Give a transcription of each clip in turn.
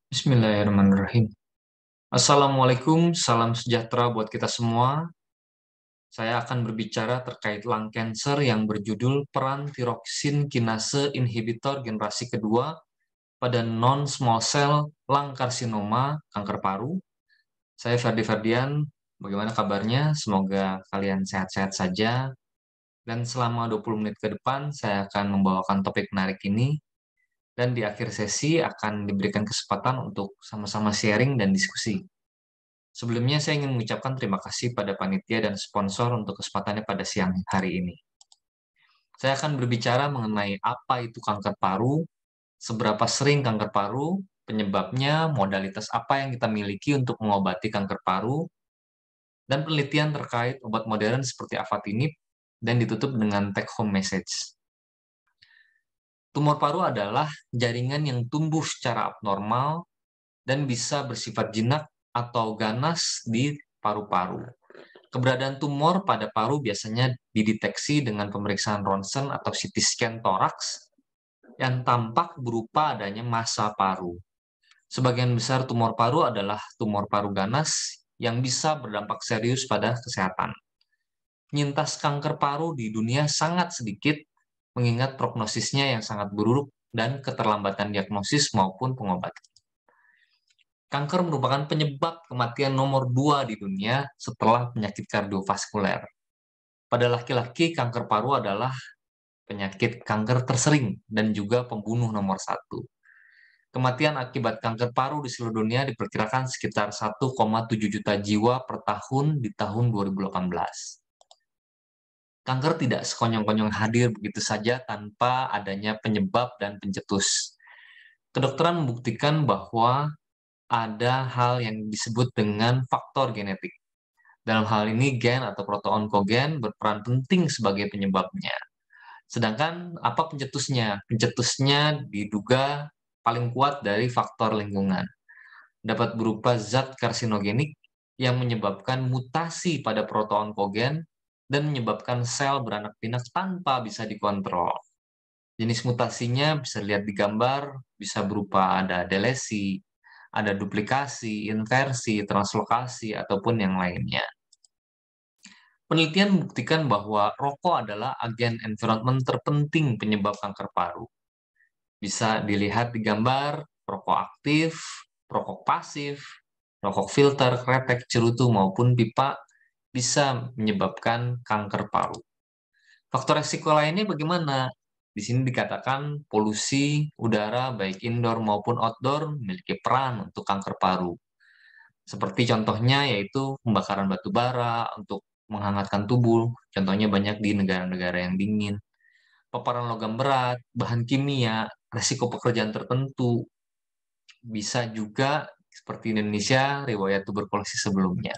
Bismillahirrahmanirrahim. Assalamualaikum, salam sejahtera buat kita semua. Saya akan berbicara terkait lung cancer yang berjudul Peran Tiroksin Kinase Inhibitor Generasi Kedua pada Non-Small Cell Lung Carcinoma, kanker paru. Saya Ferdi Ferdian, bagaimana kabarnya? Semoga kalian sehat-sehat saja. Dan selama 20 menit ke depan, saya akan membawakan topik menarik ini. Dan di akhir sesi akan diberikan kesempatan untuk sama-sama sharing dan diskusi. Sebelumnya saya ingin mengucapkan terima kasih pada panitia dan sponsor untuk kesempatannya pada siang hari ini. Saya akan berbicara mengenai apa itu kanker paru, seberapa sering kanker paru, penyebabnya, modalitas apa yang kita miliki untuk mengobati kanker paru, dan penelitian terkait obat modern seperti afatinib, dan ditutup dengan take home message. Tumor paru adalah jaringan yang tumbuh secara abnormal dan bisa bersifat jinak atau ganas di paru-paru. Keberadaan tumor pada paru biasanya dideteksi dengan pemeriksaan ronsen atau CT scan toraks yang tampak berupa adanya massa paru. Sebagian besar tumor paru adalah tumor paru ganas yang bisa berdampak serius pada kesehatan. Penyintas kanker paru di dunia sangat sedikit, mengingat prognosisnya yang sangat buruk dan keterlambatan diagnosis maupun pengobatan. Kanker merupakan penyebab kematian nomor 2 di dunia setelah penyakit kardiovaskuler. Pada laki-laki, kanker paru adalah penyakit kanker tersering dan juga pembunuh nomor satu. Kematian akibat kanker paru di seluruh dunia diperkirakan sekitar 1,7 juta jiwa per tahun di tahun 2018. Kanker tidak sekonyong-konyong hadir begitu saja tanpa adanya penyebab dan pencetus. Kedokteran membuktikan bahwa ada hal yang disebut dengan faktor genetik. Dalam hal ini, gen atau proto-onkogen berperan penting sebagai penyebabnya. Sedangkan apa pencetusnya? Pencetusnya diduga paling kuat dari faktor lingkungan. Dapat berupa zat karsinogenik yang menyebabkan mutasi pada proto-onkogen dan menyebabkan sel beranak pinak tanpa bisa dikontrol. Jenis mutasinya bisa dilihat di gambar, bisa berupa ada delesi, ada duplikasi, inversi, translokasi, ataupun yang lainnya. Penelitian membuktikan bahwa rokok adalah agen environment terpenting penyebab kanker paru. Bisa dilihat di gambar, rokok aktif, rokok pasif, rokok filter, kretek, cerutu, maupun pipa bisa menyebabkan kanker paru. Faktor resiko lainnya bagaimana? Di sini dikatakan polusi udara baik indoor maupun outdoor memiliki peran untuk kanker paru. Seperti contohnya yaitu pembakaran batu bara untuk menghangatkan tubuh, contohnya banyak di negara-negara yang dingin. Paparan logam berat, bahan kimia, resiko pekerjaan tertentu, bisa juga seperti Indonesia, riwayat tuberkulosis sebelumnya.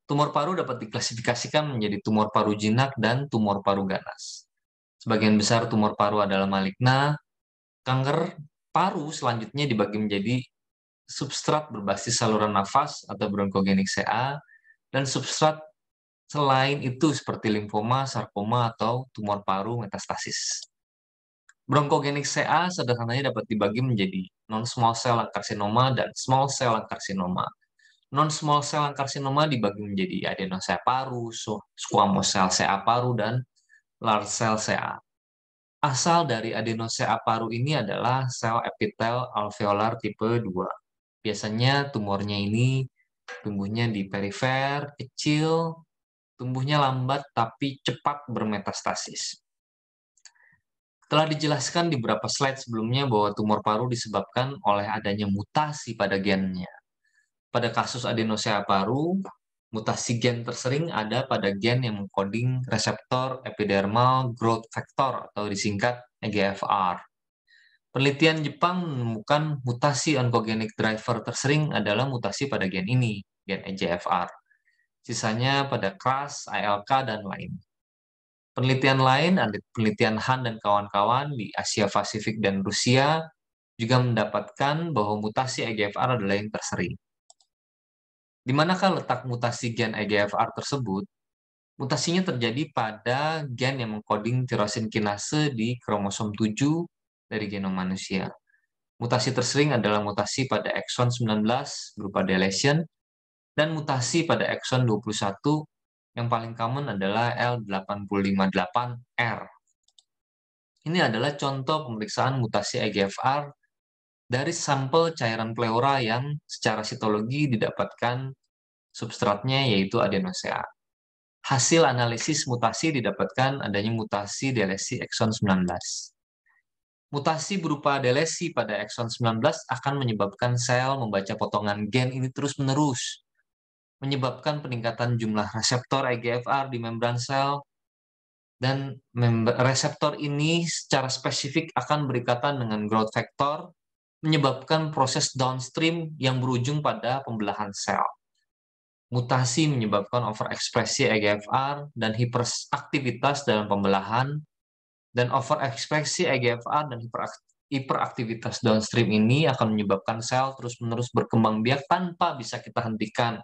Tumor paru dapat diklasifikasikan menjadi tumor paru jinak dan tumor paru ganas. Sebagian besar tumor paru adalah maligna. Kanker paru selanjutnya dibagi menjadi substrat berbasis saluran nafas atau bronkogenik CA, dan substrat selain itu seperti limfoma, sarkoma, atau tumor paru metastasis. Bronkogenik CA sederhananya dapat dibagi menjadi non-small cell lung carcinoma dan small cell lung carcinoma. Non-small cell lung carcinoma dibagi menjadi adenosea paru, squamous cell CA paru, dan large cell CA. Asal dari adenosea paru ini adalah sel epitel alveolar tipe 2. Biasanya tumornya ini tumbuhnya di perifer, kecil, tumbuhnya lambat tapi cepat bermetastasis. Telah dijelaskan di beberapa slide sebelumnya bahwa tumor paru disebabkan oleh adanya mutasi pada gennya. Pada kasus adenosea paru, mutasi gen tersering ada pada gen yang mengkoding reseptor epidermal growth factor atau disingkat EGFR. Penelitian Jepang menemukan mutasi oncogenik driver tersering adalah mutasi pada gen ini, gen EGFR. Sisanya pada KRAS, ALK, dan lain. Penelitian lain, ada penelitian Han dan kawan-kawan di Asia Pasifik dan Rusia, juga mendapatkan bahwa mutasi EGFR adalah yang tersering. Di manakah letak mutasi gen EGFR tersebut? Mutasinya terjadi pada gen yang mengkoding tirosin kinase di kromosom 7 dari genom manusia. Mutasi tersering adalah mutasi pada ekson 19 berupa deletion dan mutasi pada ekson 21 yang paling common adalah L858R. Ini adalah contoh pemeriksaan mutasi EGFR dari sampel cairan pleura yang secara sitologi didapatkan substratnya yaitu adenosea. Hasil analisis mutasi didapatkan adanya mutasi delesi ekson 19. Mutasi berupa delesi pada ekson 19 akan menyebabkan sel membaca potongan gen ini terus-menerus, menyebabkan peningkatan jumlah reseptor EGFR di membran sel, dan reseptor ini secara spesifik akan berikatan dengan growth factor, menyebabkan proses downstream yang berujung pada pembelahan sel. Mutasi menyebabkan overekspresi EGFR dan hiperaktivitas dalam pembelahan, dan overekspresi EGFR dan hiperaktivitas downstream ini akan menyebabkan sel terus-menerus berkembang biak tanpa bisa kita hentikan.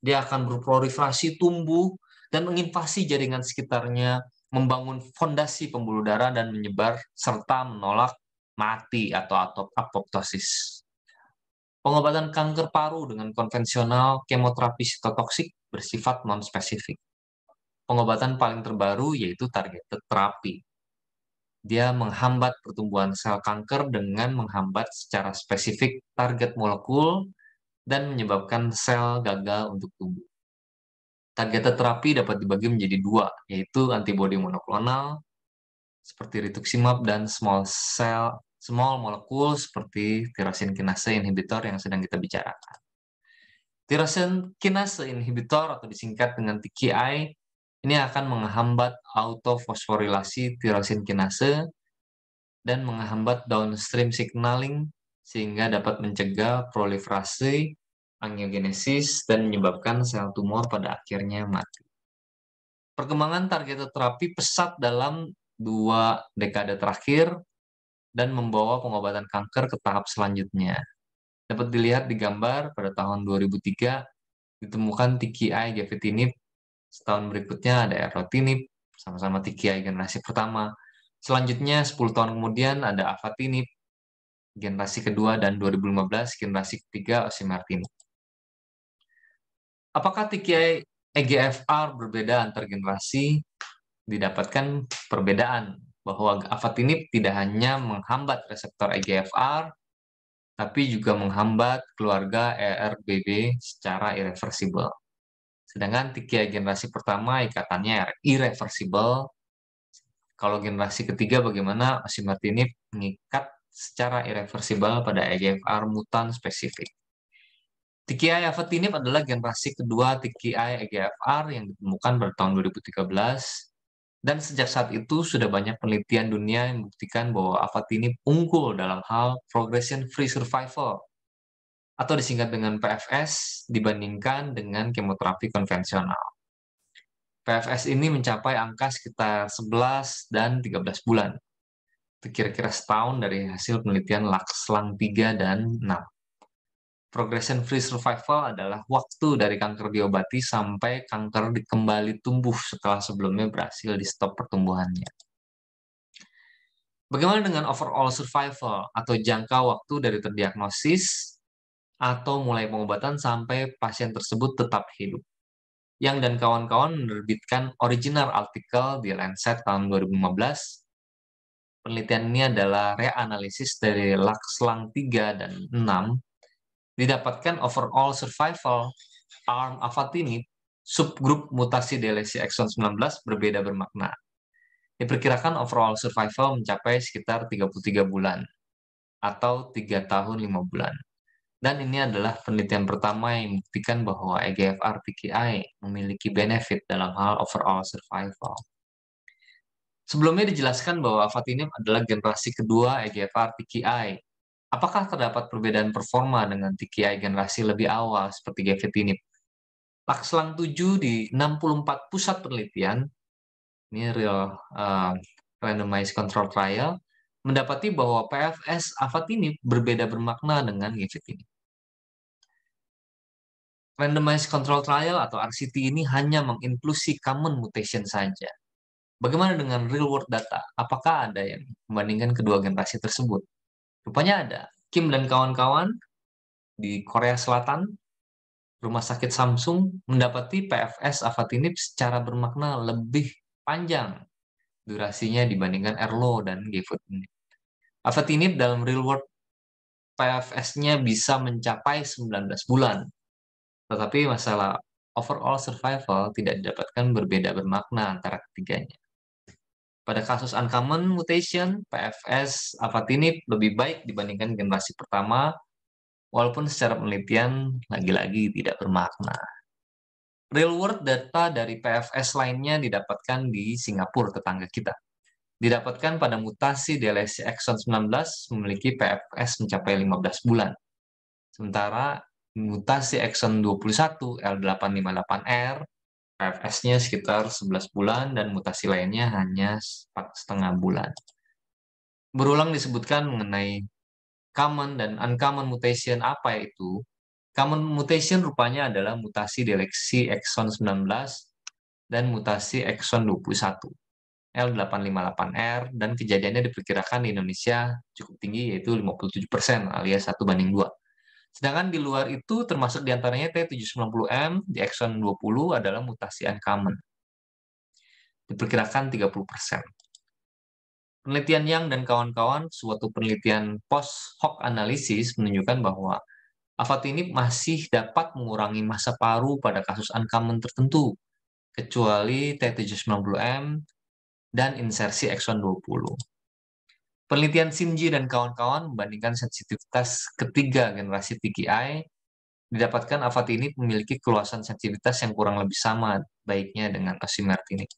Dia akan berproliferasi, tumbuh, dan menginvasi jaringan sekitarnya, membangun fondasi pembuluh darah dan menyebar, serta menolak mati atau apoptosis. Pengobatan kanker paru dengan konvensional kemoterapi sitotoksik bersifat non-spesifik. Pengobatan paling terbaru yaitu targeted therapy. Dia menghambat pertumbuhan sel kanker dengan menghambat secara spesifik target molekul dan menyebabkan sel gagal untuk tumbuh. Targeted terapi dapat dibagi menjadi dua, yaitu antibodi monoklonal seperti rituximab dan small molekul seperti tyrosine kinase inhibitor yang sedang kita bicarakan. Tyrosine kinase inhibitor atau disingkat dengan TKI ini akan menghambat autofosforilasi tyrosine kinase dan menghambat downstream signaling sehingga dapat mencegah proliferasi, angiogenesis, dan menyebabkan sel tumor pada akhirnya mati. Perkembangan targeted terapi pesat dalam 2 dekade terakhir dan membawa pengobatan kanker ke tahap selanjutnya. Dapat dilihat di gambar pada tahun 2003 ditemukan TKI gefitinib, setahun berikutnya ada erlotinib, sama-sama TKI generasi pertama. Selanjutnya 10 tahun kemudian ada afatinib generasi kedua dan 2015 generasi ketiga osimertinib. Apakah TKI EGFR berbeda antar generasi? Didapatkan perbedaan bahwa afatinib tidak hanya menghambat reseptor EGFR, tapi juga menghambat keluarga ERBB secara irreversibel. Sedangkan TKI generasi pertama ikatannya irreversibel. Kalau generasi ketiga bagaimana osimertinib mengikat secara irreversibel pada EGFR mutan spesifik. TKI afatinib adalah generasi kedua TKI EGFR yang ditemukan pada tahun 2013. Dan sejak saat itu sudah banyak penelitian dunia yang membuktikan bahwa afatinib unggul dalam hal progression free survival atau disingkat dengan PFS dibandingkan dengan kemoterapi konvensional. PFS ini mencapai angka sekitar 11 dan 13 bulan. Itu kira-kira setahun dari hasil penelitian LAKSLAN 3 dan 6. Progression free survival adalah waktu dari kanker diobati sampai kanker kembali tumbuh setelah sebelumnya berhasil di stop pertumbuhannya. Bagaimana dengan overall survival atau jangka waktu dari terdiagnosis atau mulai pengobatan sampai pasien tersebut tetap hidup? Yang dan kawan-kawan menerbitkan original artikel di Lancet tahun 2015. Penelitian ini adalah reanalisis dari LAKSLAN 3 dan 6. Didapatkan overall survival arm afatinib subgrup mutasi delesi ekson 19 berbeda bermakna. Diperkirakan overall survival mencapai sekitar 33 bulan atau 3 tahun 5 bulan. Dan ini adalah penelitian pertama yang membuktikan bahwa EGFR TKI memiliki benefit dalam hal overall survival. Sebelumnya dijelaskan bahwa afatinib adalah generasi kedua EGFR TKI. Apakah terdapat perbedaan performa dengan TKI generasi lebih awal seperti gefitinib? LAKSLAN 7 di 64 pusat penelitian, ini real randomized control trial, mendapati bahwa PFS afatinib berbeda bermakna dengan gefitinib. Randomized control trial atau RCT ini hanya menginklusi common mutation saja. Bagaimana dengan real world data? Apakah ada yang membandingkan kedua generasi tersebut? Rupanya ada. Kim dan kawan-kawan di Korea Selatan, rumah sakit Samsung mendapati PFS afatinib secara bermakna lebih panjang durasinya dibandingkan Erlo dan gefutinib. Afatinib dalam real world PFS-nya bisa mencapai 19 bulan, tetapi masalah overall survival tidak didapatkan berbeda bermakna antara ketiganya. Pada kasus uncommon mutation, PFS afatinib lebih baik dibandingkan generasi pertama, walaupun secara penelitian lagi-lagi tidak bermakna. Real world data dari PFS lainnya didapatkan di Singapura, tetangga kita. Didapatkan pada mutasi delesi exon 19 memiliki PFS mencapai 15 bulan. Sementara mutasi exon 21 L858R PFS-nya sekitar 11 bulan dan mutasi lainnya hanya 4,5 bulan. Berulang disebutkan mengenai common dan uncommon mutation apa itu. Common mutation rupanya adalah mutasi deleksi exon 19 dan mutasi exon 21 L858R dan kejadiannya diperkirakan di Indonesia cukup tinggi yaitu 57% alias 1:2. Sedangkan di luar itu termasuk diantaranya T790M di exon 20 adalah mutasi uncommon. Diperkirakan 30%. Penelitian Yang dan kawan-kawan, suatu penelitian post hoc analisis menunjukkan bahwa afatinib masih dapat mengurangi masa paru pada kasus uncommon tertentu, kecuali T790M dan insersi exon 20. Penelitian Shinji dan kawan-kawan membandingkan sensitivitas ketiga generasi TKI, didapatkan afatinib memiliki keluasan sensitivitas yang kurang lebih sama baiknya dengan osimertinib.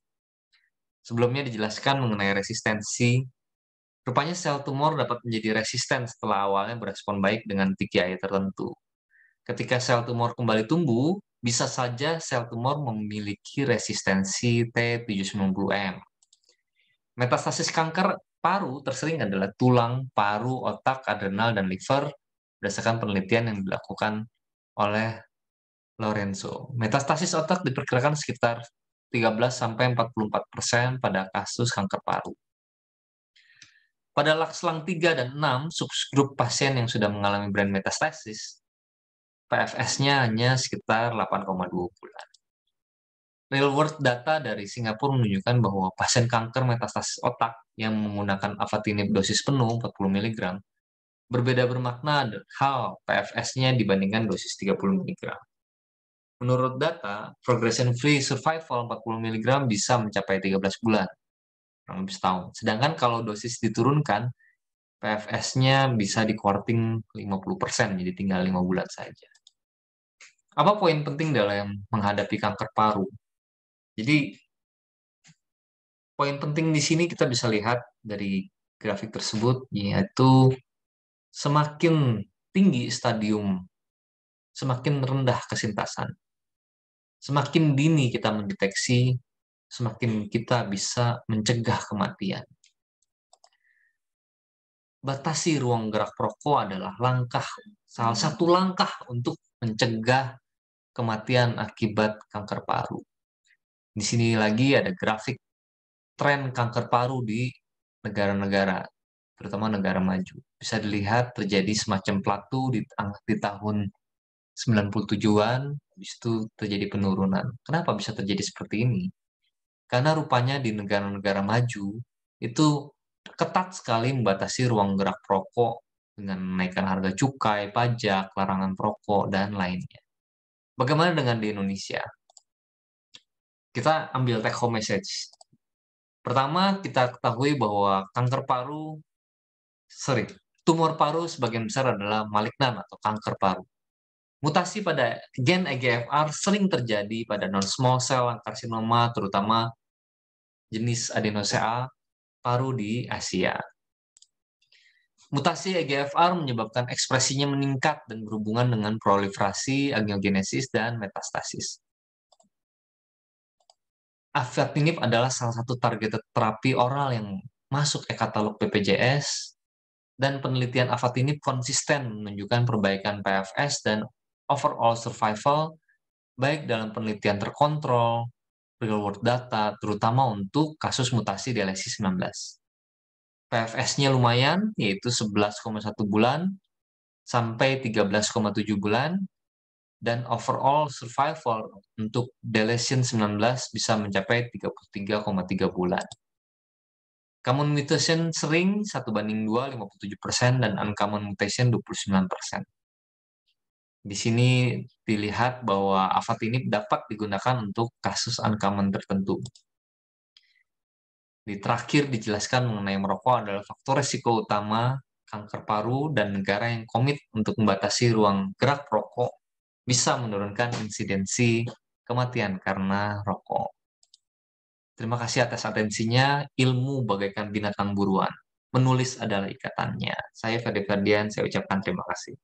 Sebelumnya dijelaskan mengenai resistensi. Rupanya sel tumor dapat menjadi resisten setelah awalnya berespon baik dengan TKI tertentu. Ketika sel tumor kembali tumbuh, bisa saja sel tumor memiliki resistensi T790M. Metastasis kanker paru tersering adalah tulang, paru, otak, adrenal, dan liver berdasarkan penelitian yang dilakukan oleh Lorenzo. Metastasis otak diperkirakan sekitar 13-44% pada kasus kanker paru. Pada Lakslang 3 dan 6, subgrup pasien yang sudah mengalami brain metastasis, PFS-nya hanya sekitar 8,2 bulan. Real world data dari Singapura menunjukkan bahwa pasien kanker metastasis otak yang menggunakan afatinib dosis penuh 40 mg berbeda bermakna hal PFS-nya dibandingkan dosis 30 mg. Menurut data, progression free survival 40 mg bisa mencapai 13 bulan, kurang lebih setahun. Sedangkan kalau dosis diturunkan, PFS-nya bisa di quarting 50%, jadi tinggal 5 bulan saja. Apa poin penting dalam menghadapi kanker paru? Jadi, poin penting di sini kita bisa lihat dari grafik tersebut, yaitu semakin tinggi stadium, semakin rendah kesintasan. Semakin dini kita mendeteksi, semakin kita bisa mencegah kematian. Batasi ruang gerak perokok adalah salah satu langkah untuk mencegah kematian akibat kanker paru. Di sini lagi ada grafik tren kanker paru di negara-negara, terutama negara maju. Bisa dilihat terjadi semacam plateau di tahun 97-an, habis itu terjadi penurunan. Kenapa bisa terjadi seperti ini? Karena rupanya di negara-negara maju itu ketat sekali membatasi ruang gerak perokok dengan menaikkan harga cukai, pajak, larangan perokok, dan lainnya. Bagaimana dengan di Indonesia? Kita ambil take home message. Pertama, kita ketahui bahwa tumor paru sebagian besar adalah malignan atau kanker paru. Mutasi pada gen EGFR sering terjadi pada non-small cell karsinoma, terutama jenis adenosea paru di Asia. Mutasi EGFR menyebabkan ekspresinya meningkat dan berhubungan dengan proliferasi, angiogenesis, dan metastasis. Afatinib adalah salah satu targeted terapi oral yang masuk e-katalog BPJS, dan penelitian afatinib konsisten menunjukkan perbaikan PFS dan overall survival, baik dalam penelitian terkontrol, real world data, terutama untuk kasus mutasi delesi 19. PFS-nya lumayan, yaitu 11,1 bulan, sampai 13,7 bulan, dan overall survival untuk deletion 19 bisa mencapai 33,3 bulan. Common mutation sering 1:2, 57%, dan uncommon mutation 29%. Di sini dilihat bahwa afatinib dapat digunakan untuk kasus uncommon tertentu. Di terakhir dijelaskan mengenai merokok adalah faktor risiko utama kanker paru, dan negara yang komit untuk membatasi ruang gerak rokok bisa menurunkan insidensi kematian karena rokok. Terima kasih atas atensinya. Ilmu bagaikan binatang buruan. Menulis adalah ikatannya. Saya Ferdi Ferdian, saya ucapkan terima kasih.